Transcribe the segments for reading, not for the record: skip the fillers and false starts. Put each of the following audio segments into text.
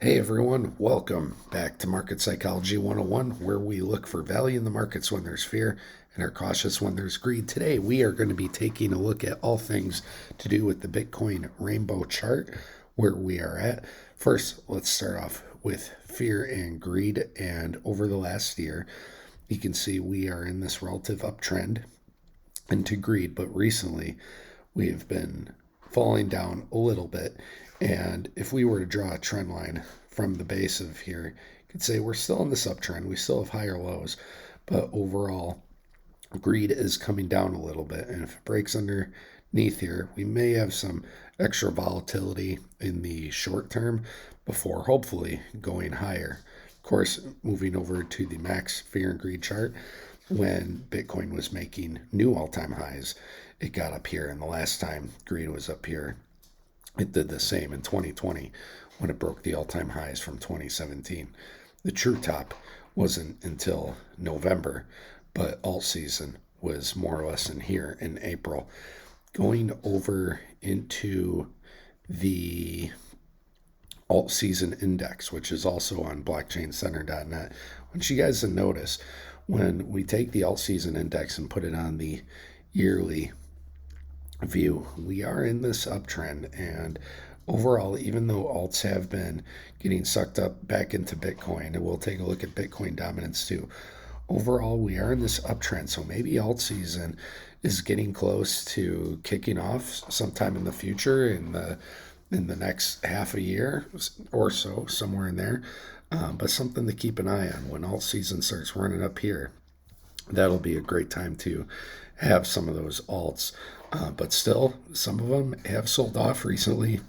Hey everyone, welcome back to Market Psychology 101, where we look for value in the markets when there's fear and are cautious when there's greed. Today, we are going to be taking a look at all things to do with the Bitcoin rainbow chart, where we are at. First, let's start off with fear and greed. And over the last year, you can see we are in this relative uptrend into greed, but recently we've been falling down a little bit. And if we were to draw a trend line from the base of here, you could say we're still in this uptrend. We still have higher lows, but overall, greed is coming down a little bit. And if it breaks underneath here, we may have some extra volatility in the short term before hopefully going higher. Of course, moving over to the max fear and greed chart, when Bitcoin was making new all-time highs, it got up here. And the last time greed was up here, it did the same in 2020 when it broke the all-time highs from 2017. The true top wasn't until November, but Altseason was more or less in here in April. Going over into the Altseason index, which is also on blockchaincenter.net. I want you guys to notice when we take the Altseason index and put it on the yearly view, we are in this uptrend. And overall, even though alts have been getting sucked up back into Bitcoin, and we'll take a look at Bitcoin dominance too, overall we are in this uptrend. So maybe alt season is getting close to kicking off sometime in the future, in the next half a year or so, somewhere in there. But something to keep an eye on when alt season starts running up here. That'll be a great time to have some of those alts. But still, some of them have sold off recently,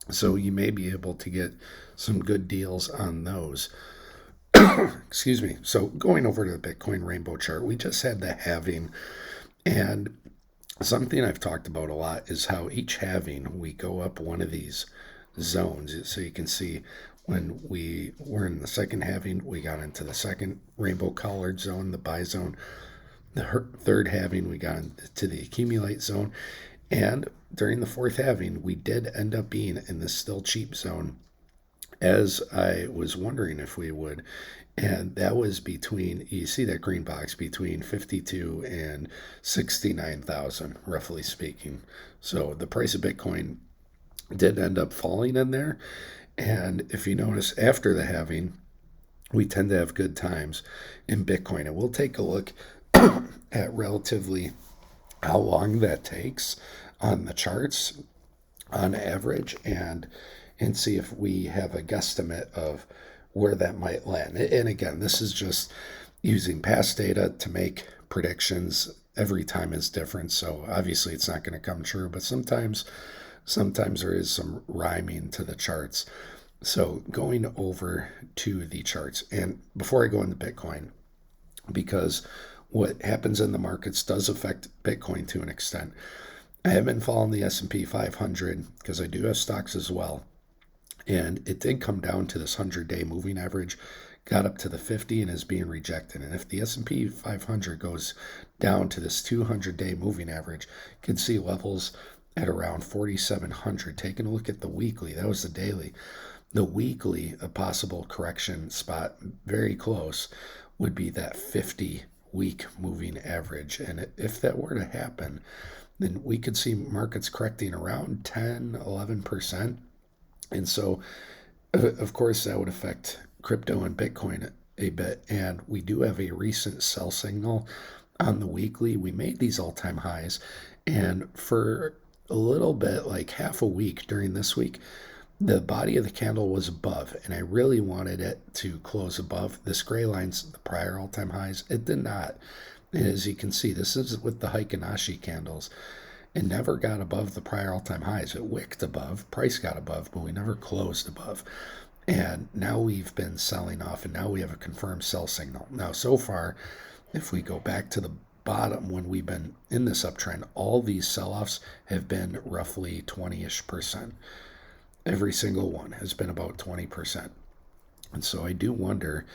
so you may be able to get some good deals on those. Excuse me. So going over to the Bitcoin rainbow chart, we just had the halving, and something I've talked about a lot is how each halving we go up one of these zones. So you can see when we were in the second halving, we got into the second rainbow colored zone, the buy zone. The third halving, we got into the accumulate zone. And during the fourth halving, we did end up being in the still cheap zone, as I was wondering if we would. And that was between, you see that green box, between 52 and 69,000, roughly speaking. So the price of Bitcoin did end up falling in there. And if you notice, after the halving, we tend to have good times in Bitcoin. And we'll take a look at relatively how long that takes on the charts on average, and see if we have a guesstimate of where that might land. And again, this is just using past data to make predictions. Every time is different, so obviously it's not going to come true, but sometimes there is some rhyming to the charts. So going over to the charts, and before I go into Bitcoin, because what happens in the markets does affect Bitcoin to an extent. I have been following the S&P 500 because I do have stocks as well. And it did come down to this 100-day moving average, got up to the 50 and is being rejected. And if the S&P 500 goes down to this 200-day moving average, you can see levels at around 4,700. Taking a look at the weekly, that was the daily. The weekly, a possible correction spot very close would be that 50-week moving average. And if that were to happen, then we could see markets correcting around 10, 11%. And so, of course, that would affect crypto and Bitcoin a bit. And we do have a recent sell signal on the weekly. We made these all-time highs. And for a little bit, like half a week during this week, the body of the candle was above, and I really wanted it to close above. This gray line's the prior all-time highs. It did not. And as you can see, this is with the Heikin-Ashi candles. It never got above the prior all-time highs. It wicked above, price got above, but we never closed above. And now we've been selling off, and now we have a confirmed sell signal. Now, so far, if we go back to the bottom when we've been in this uptrend, all these sell-offs have been roughly 20-ish%. Every single one has been about 20%. And so I do wonder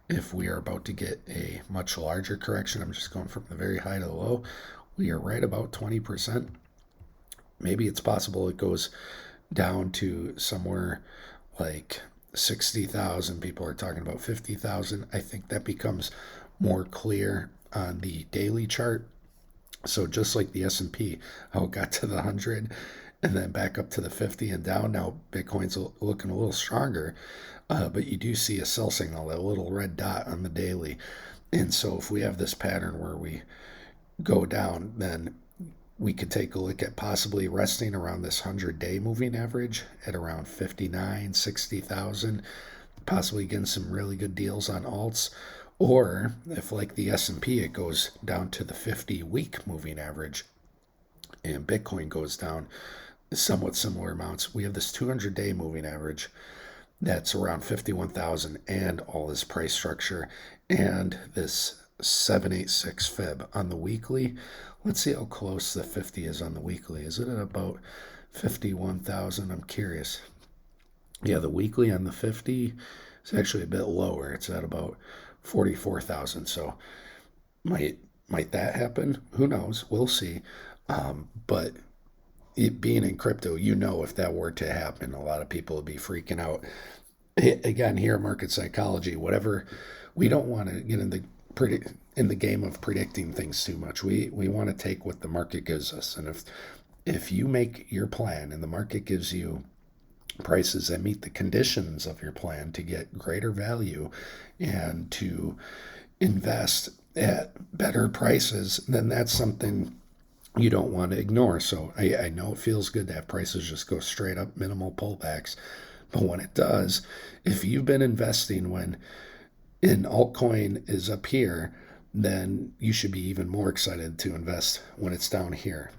if we are about to get a much larger correction. I'm just going from the very high to the low. We are right about 20%. Maybe it's possible it goes down to somewhere like 60,000. People are talking about 50,000. I think that becomes more clear on the daily chart. So just like the S&P, how it got to the 100 and then back up to the 50 and down. Now Bitcoin's looking a little stronger, but you do see a sell signal, that little red dot on the daily. And so if we have this pattern where we go down, then we could take a look at possibly resting around this 100-day moving average at around 59, 60,000, possibly getting some really good deals on alts. Or if, like the S&P, it goes down to the 50-week moving average and Bitcoin goes down somewhat similar amounts, we have this 200-day moving average that's around 51,000 and all this price structure and this 786 fib on the weekly. Let's see how close the 50 is on the weekly. Is it at about 51,000? I'm curious. Yeah, the weekly on the 50 is actually a bit lower. It's at about 44,000. So might that happen? Who knows? We'll see. But it being in crypto, if that were to happen, a lot of people would be freaking out. Again, here at Market Psychology, whatever, we don't want to get in the game of predicting things too much. We want to take what the market gives us, and if you make your plan and the market gives you prices that meet the conditions of your plan to get greater value and to invest at better prices, then that's something you don't want to ignore. So I know it feels good to have prices just go straight up, minimal pullbacks. But when it does, if you've been investing when an altcoin is up here, then you should be even more excited to invest when it's down here.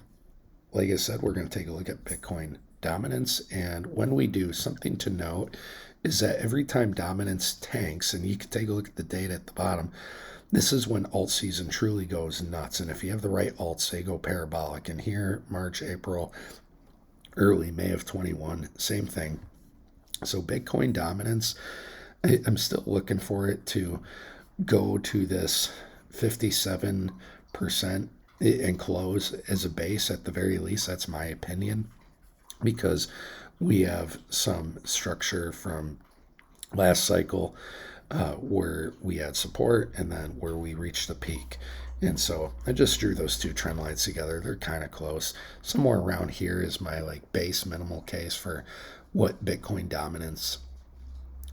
Like I said, we're going to take a look at Bitcoin dominance. And when we do, something to note is that every time dominance tanks, and you can take a look at the data at the bottom, this is when alt season truly goes nuts. And if you have the right alts, they go parabolic. And here, March, April, early May of 21, same thing. So Bitcoin dominance, I'm still looking for it to go to this 57% and close as a base at the very least. That's my opinion, because we have some structure from last cycle where we had support and then where we reached the peak. And so I just drew those two trend lines together. They're kind of close. Somewhere around here is my base minimal case for what Bitcoin dominance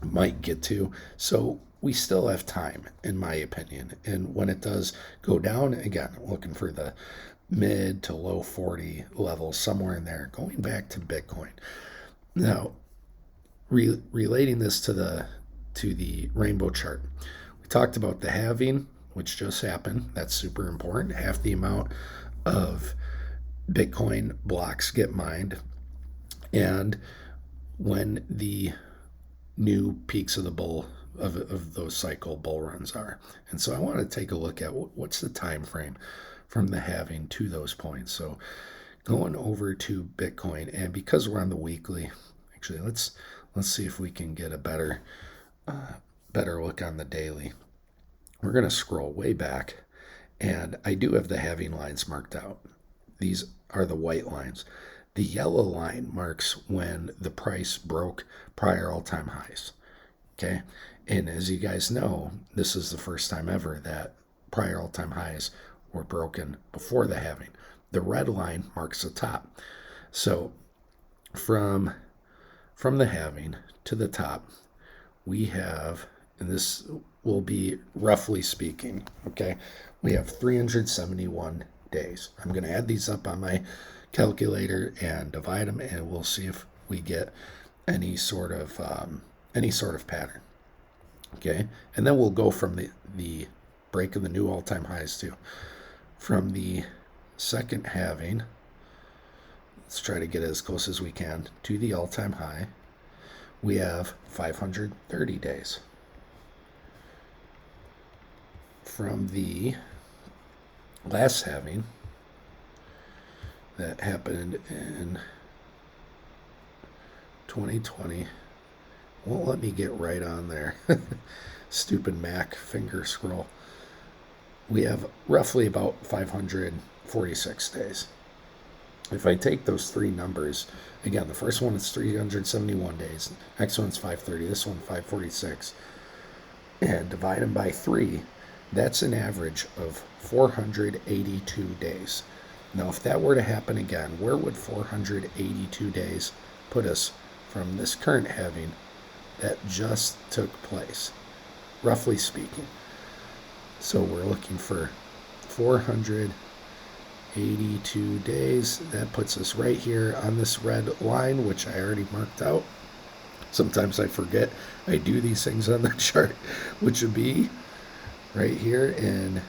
might get to. So we still have time, in my opinion. And when it does go down, again, looking for the mid to low 40 levels, somewhere in there, going back to Bitcoin. Now, relating this to the rainbow chart, we talked about the halving, which just happened. That's super important. Half the amount of Bitcoin blocks get mined. And when the new peaks of the bull of those cycle bull runs are. And so I want to take a look at what's the time frame from the halving to those points. So going over to Bitcoin, and because we're on the weekly, actually let's see if we can get a better look on the daily. We're going to scroll way back, and I do have the halving lines marked out. These are the white lines. The yellow line marks when the price broke prior all-time highs. Okay, and as you guys know, this is the first time ever that prior all-time highs were broken before the halving. The red line marks the top. So from the halving to the top, we have, and this will be roughly speaking, okay, we have 371 days. I'm going to add these up on my calculator and divide them, and we'll see if we get any sort of pattern. Okay, and then we'll go from the break of the new all-time highs too. From the second halving, let's try to get as close as we can to the all-time high. We have 530 days. From the last halving, that happened in 2020. Won't let me get right on there. Stupid Mac finger scroll. We have roughly about 546 days. If I take those three numbers, again, the first one is 371 days, next one's 530, this one 546, and divide them by 3, that's an average of 482 days. Now, if that were to happen again, where would 482 days put us from this current halving that just took place, roughly speaking? So we're looking for 482 days. That puts us right here on this red line, which I already marked out. Sometimes I forget I do these things on the chart, which would be right here in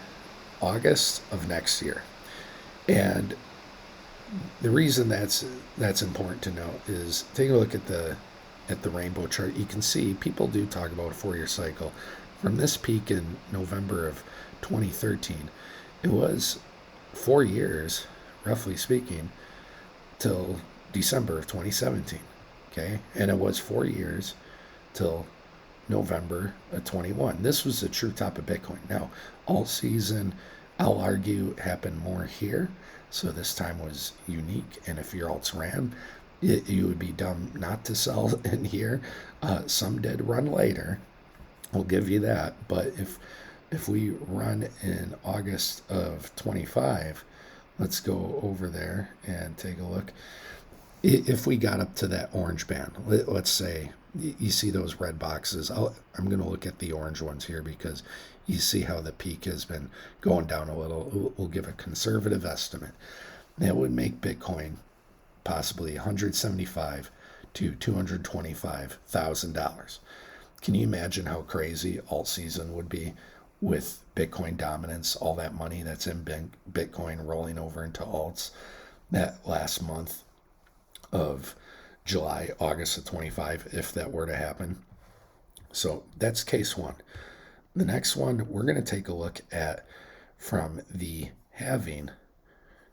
August of next year. And the reason that's important to note is take a look at the rainbow chart. You can see people do talk about a 4-year cycle. From this peak in November of 2013, it was 4 years, roughly speaking, till December of 2017. Okay, and it was 4 years till November of 21. This was the true top of Bitcoin. Now, Altseason, I'll argue, happened more here. So this time was unique. And if your alts ran, you would be dumb not to sell in here. Some did run later. I'll give you that. But if we run in August of 25, let's go over there and take a look. If we got up to that orange band, let's say you see those red boxes. I'm going to look at the orange ones here because you see how the peak has been going down a little. We'll give a conservative estimate. That would make Bitcoin possibly $175,000 to $225,000. Can you imagine how crazy Altseason would be with Bitcoin dominance, all that money that's in Bitcoin rolling over into alts that last month of July, August of 25, if that were to happen? So that's case one. The next one we're going to take a look at from the halving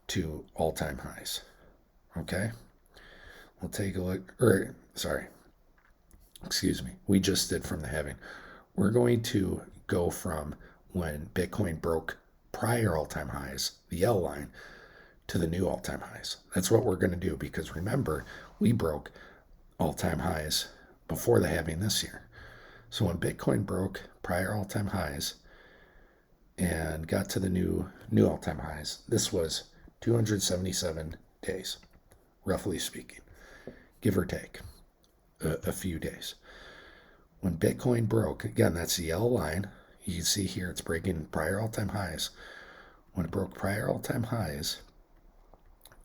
to all-time highs. Okay? We'll take a look, we just did from the halving. We're going to go from when Bitcoin broke prior all-time highs, the L line, to the new all-time highs. That's what we're going to do because remember, we broke all-time highs before the halving this year. So when Bitcoin broke prior all-time highs and got to the new all-time highs, this was 277 days, roughly speaking, give or take a few days. When Bitcoin broke, again, that's the yellow line. You can see here it's breaking prior all-time highs. When it broke prior all-time highs,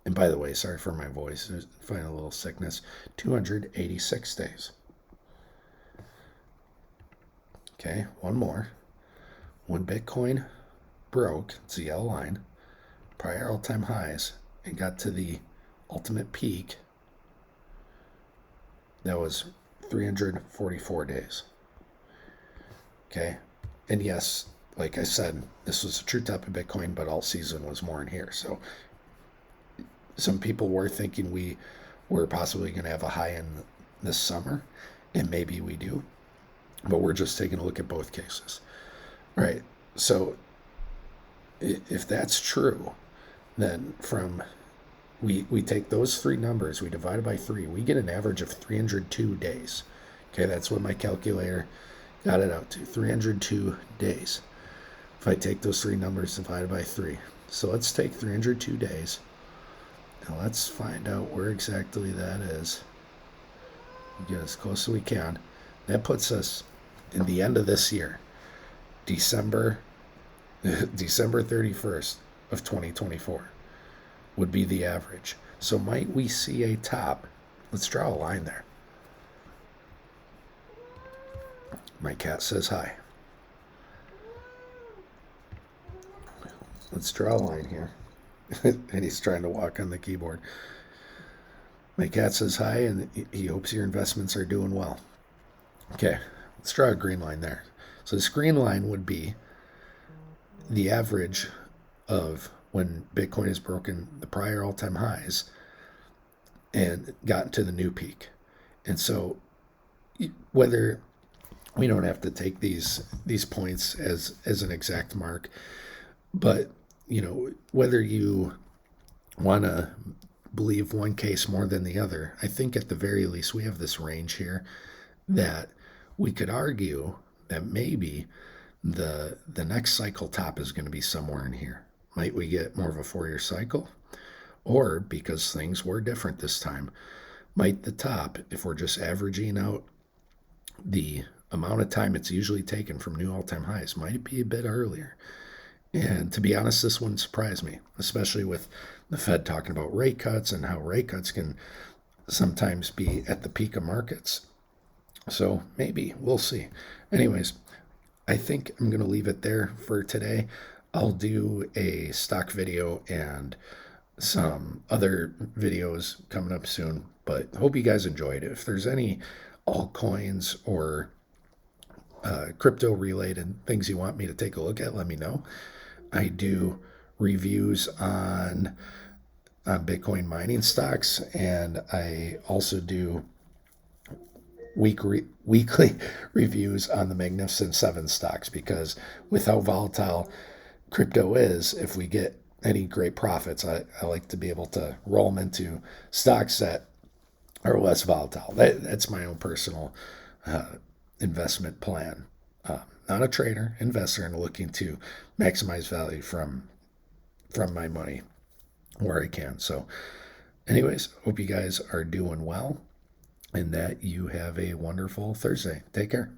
and by the way, sorry for my voice, I find a little sickness, 286 days. Okay, one more. When Bitcoin broke, it's the yellow line, prior all-time highs, and got to the ultimate peak, that was 344 days. Okay, and yes, like I said, this was a true top of Bitcoin, but Altseason was more in here. So some people were thinking we were possibly going to have a high in this summer, and maybe we do, but we're just taking a look at both cases. All right, so if that's true, then from we take those three numbers, we divide it by 3, we get an average of 302 days. Okay, that's what my calculator got it out to, 302 days. If I take those three numbers divided by 3. So let's take 302 days, and let's find out where exactly that is. Get as close as we can. That puts us in the end of this year, December 31st of 2024 would be the average. So might we see a top? Let's draw a line there. My cat says hi. Let's draw a line here. And he's trying to walk on the keyboard. My cat says hi, and he hopes your investments are doing well. Okay, let's draw a green line there. So this green line would be the average of when Bitcoin has broken the prior all-time highs and gotten to the new peak. And so whether we don't have to take these points as an exact mark, but whether you want to believe one case more than the other. I think at the very least we have this range here that we could argue that maybe the next cycle top is going to be somewhere in here. Might we get more of a 4-year cycle? Or because things were different this time, might the top, if we're just averaging out the amount of time it's usually taken from new all-time highs, might it be a bit earlier? And to be honest, this wouldn't surprise me, especially with the Fed talking about rate cuts and how rate cuts can sometimes be at the peak of markets. So maybe we'll see. Anyways, I think I'm going to leave it there for today. I'll do a stock video and some other videos coming up soon, but hope you guys enjoyed it. If there's any altcoins or crypto related things you want me to take a look at, let me know. I do reviews on Bitcoin mining stocks, and I also do weekly reviews on the Magnificent Seven stocks, because with how volatile crypto is, if we get any great profits, I like to be able to roll them into stocks that are less volatile. That's my own personal investment plan. Not a trader, investor, and looking to maximize value from my money where I can. So, anyways, hope you guys are doing well and that you have a wonderful Thursday. Take care.